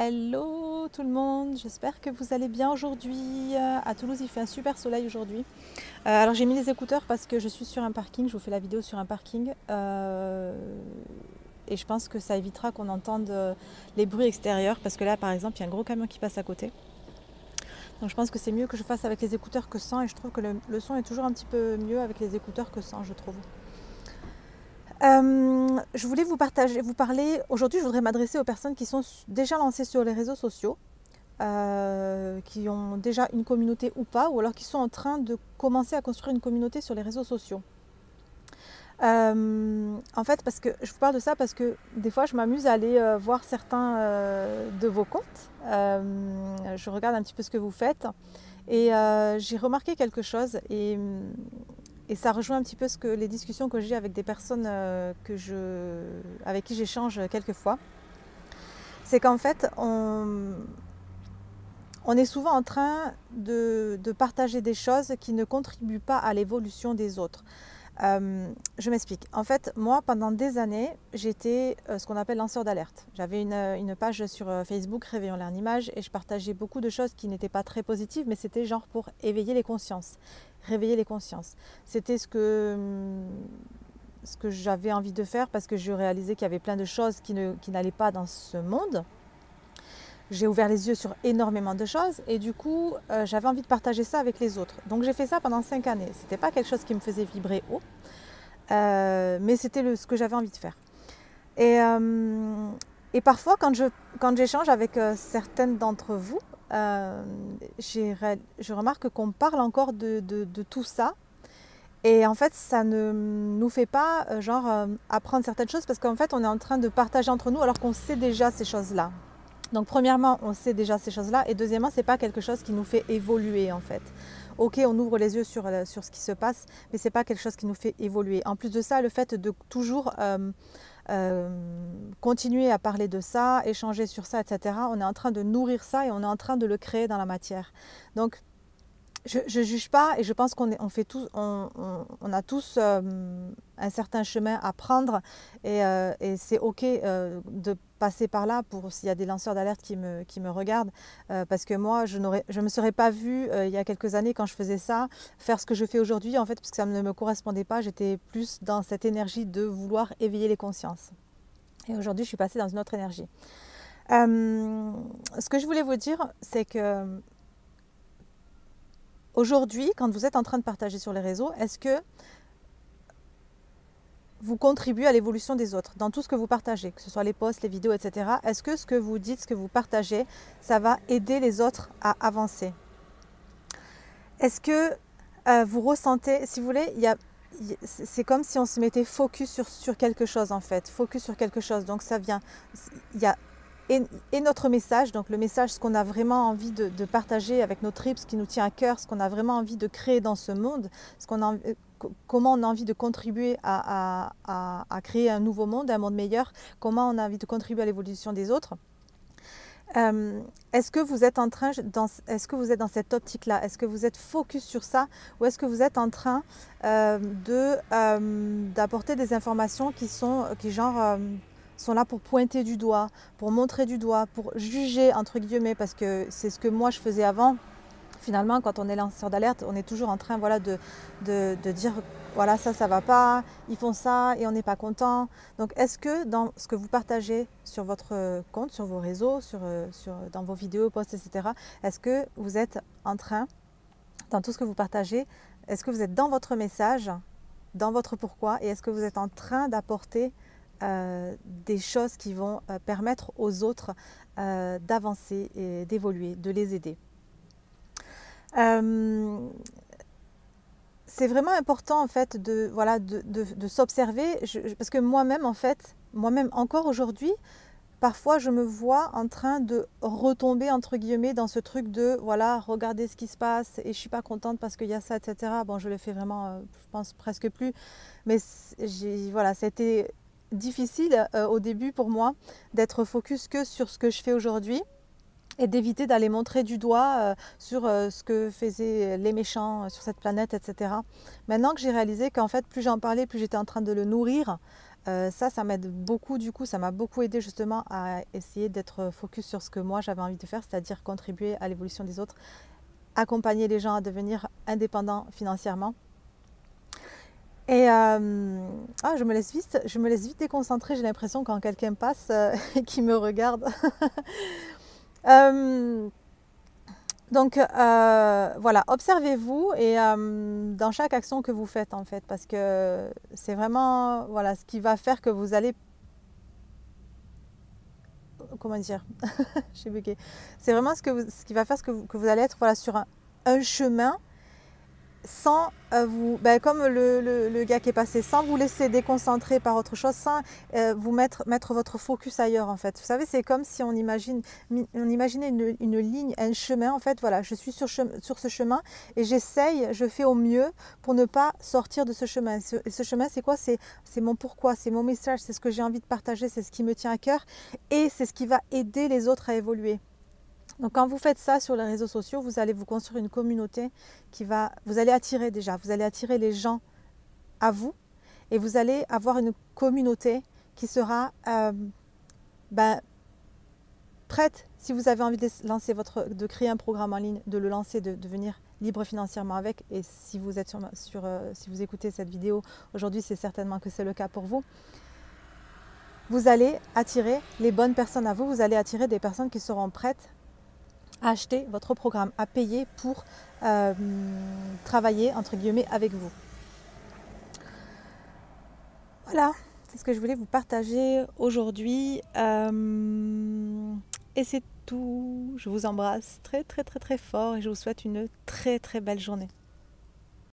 Hello tout le monde, j'espère que vous allez bien aujourd'hui. À Toulouse, il fait un super soleil aujourd'hui. Alors j'ai mis les écouteurs parce que je suis sur un parking, je vous fais la vidéo sur un parking. Et je pense que ça évitera qu'on entende les bruits extérieurs parce que là par exemple il y a un gros camion qui passe à côté. Donc je pense que c'est mieux que je fasse avec les écouteurs que sans et je trouve que le son est toujours un petit peu mieux avec les écouteurs que sans, je trouve. Je voulais vous parler, aujourd'hui je voudrais m'adresser aux personnes qui sont déjà lancées sur les réseaux sociaux, qui ont déjà une communauté ou pas, ou alors qui sont en train de commencer à construire une communauté sur les réseaux sociaux. En fait, parce que je vous parle de ça parce que des fois je m'amuse à aller voir certains de vos comptes, je regarde un petit peu ce que vous faites et j'ai remarqué quelque chose et ça rejoint un petit peu les discussions que j'ai avec des personnes avec qui j'échange quelques fois. C'est qu'en fait, on est souvent en train de partager des choses qui ne contribuent pas à l'évolution des autres. Je m'explique. En fait, moi, pendant des années, j'étais ce qu'on appelle lanceur d'alerte. J'avais une page sur Facebook, Réveillons l'image, et je partageais beaucoup de choses qui n'étaient pas très positives, mais c'était genre pour éveiller les consciences, réveiller les consciences. C'était ce que j'avais envie de faire parce que je réalisais qu'il y avait plein de choses qui n'allaient pas dans ce monde. J'ai ouvert les yeux sur énormément de choses et du coup, j'avais envie de partager ça avec les autres. Donc j'ai fait ça pendant 5 années. C'était pas quelque chose qui me faisait vibrer haut, mais c'était ce que j'avais envie de faire. Et parfois, quand j'échange avec certaines d'entre vous, je remarque qu'on parle encore de tout ça. Et en fait, ça ne nous fait pas apprendre certaines choses parce qu'en fait, on est en train de partager entre nous alors qu'on sait déjà ces choses-là. Donc premièrement, on sait déjà ces choses-là et deuxièmement, c'est pas quelque chose qui nous fait évoluer en fait. Ok, on ouvre les yeux sur ce qui se passe, mais c'est pas quelque chose qui nous fait évoluer. En plus de ça, le fait de toujours continuer à parler de ça, échanger sur ça, etc., on est en train de nourrir ça et on est en train de le créer dans la matière. Donc je ne juge pas et je pense qu'on a tous un certain chemin à prendre et c'est ok de passer par là pour s'il y a des lanceurs d'alerte qui me regardent parce que moi je ne me serais pas vue il y a quelques années quand je faisais ça faire ce que je fais aujourd'hui en fait parce que ça ne me correspondait pas, j'étais plus dans cette énergie de vouloir éveiller les consciences et aujourd'hui je suis passée dans une autre énergie. Ce que je voulais vous dire c'est que aujourd'hui, quand vous êtes en train de partager sur les réseaux, est-ce que vous contribuez à l'évolution des autres dans tout ce que vous partagez, que ce soit les posts, les vidéos, etc. Est-ce que ce que vous dites, ce que vous partagez, ça va aider les autres à avancer? Est-ce que vous ressentez, si vous voulez, c'est comme si on se mettait focus sur quelque chose en fait, focus sur quelque chose. Donc ça vient, il y a et notre message, donc le message, ce qu'on a vraiment envie de partager avec nos tripes, ce qui nous tient à cœur, ce qu'on a vraiment envie de créer dans ce monde, comment on a envie de contribuer à créer un nouveau monde, un monde meilleur, comment on a envie de contribuer à l'évolution des autres. Est-ce que vous êtes dans cette optique-là? Est-ce que vous êtes focus sur ça? Ou est-ce que vous êtes en train d'apporter des informations qui sont là pour pointer du doigt, pour montrer du doigt, pour juger entre guillemets, parce que c'est ce que moi je faisais avant. Finalement, quand on est lanceur d'alerte, on est toujours en train de dire voilà, ça va pas, ils font ça et on n'est pas content. Donc est-ce que dans ce que vous partagez sur votre compte, sur vos réseaux, dans vos vidéos, posts, etc., est-ce que vous êtes en train, dans tout ce que vous partagez, est-ce que vous êtes dans votre message, dans votre pourquoi, et est-ce que vous êtes en train d'apporter des choses qui vont permettre aux autres d'avancer et d'évoluer, de les aider. C'est vraiment important en fait de s'observer parce que moi-même encore aujourd'hui, parfois je me vois en train de retomber entre guillemets dans ce truc de voilà, regardez ce qui se passe et je suis pas contente parce qu'il y a ça, etc. Bon, je le fais vraiment, je pense presque plus, mais c'était difficile au début pour moi d'être focus que sur ce que je fais aujourd'hui et d'éviter d'aller montrer du doigt sur ce que faisaient les méchants sur cette planète, etc. Maintenant que j'ai réalisé qu'en fait, plus j'en parlais, plus j'étais en train de le nourrir, Ça m'aide beaucoup, du coup, ça m'a beaucoup aidé justement à essayer d'être focus sur ce que moi j'avais envie de faire, c'est-à-dire contribuer à l'évolution des autres, accompagner les gens à devenir indépendants financièrement. Et je me laisse vite déconcentrer, j'ai l'impression quand quelqu'un passe et qui me regarde. Donc voilà, observez-vous et dans chaque action que vous faites en fait, parce que c'est vraiment voilà, ce qui va faire que vous allez, comment dire, j'ai bugué. C'est vraiment ce qui va faire que vous allez être voilà, sur un chemin sans comme le gars qui est passé, sans vous laisser déconcentrer par autre chose, sans vous mettre votre focus ailleurs en fait. Vous savez, c'est comme si on imaginait une ligne, un chemin en fait. Voilà, je suis sur ce chemin et je fais au mieux pour ne pas sortir de ce chemin. Ce chemin, c'est quoi? C'est mon pourquoi, c'est mon message, c'est ce que j'ai envie de partager, c'est ce qui me tient à cœur et c'est ce qui va aider les autres à évoluer. Donc quand vous faites ça sur les réseaux sociaux, vous allez vous construire une communauté vous allez attirer les gens à vous et vous allez avoir une communauté qui sera prête, si vous avez envie de créer un programme en ligne, de le lancer, de devenir libre financièrement avec. Et si vous êtes si vous écoutez cette vidéo aujourd'hui, c'est certainement que c'est le cas pour vous. Vous allez attirer les bonnes personnes à vous, vous allez attirer des personnes qui seront prêtes à acheter votre programme, à payer pour travailler entre guillemets avec vous. Voilà, c'est ce que je voulais vous partager aujourd'hui. Et c'est tout. Je vous embrasse très très très très fort et je vous souhaite une très très belle journée.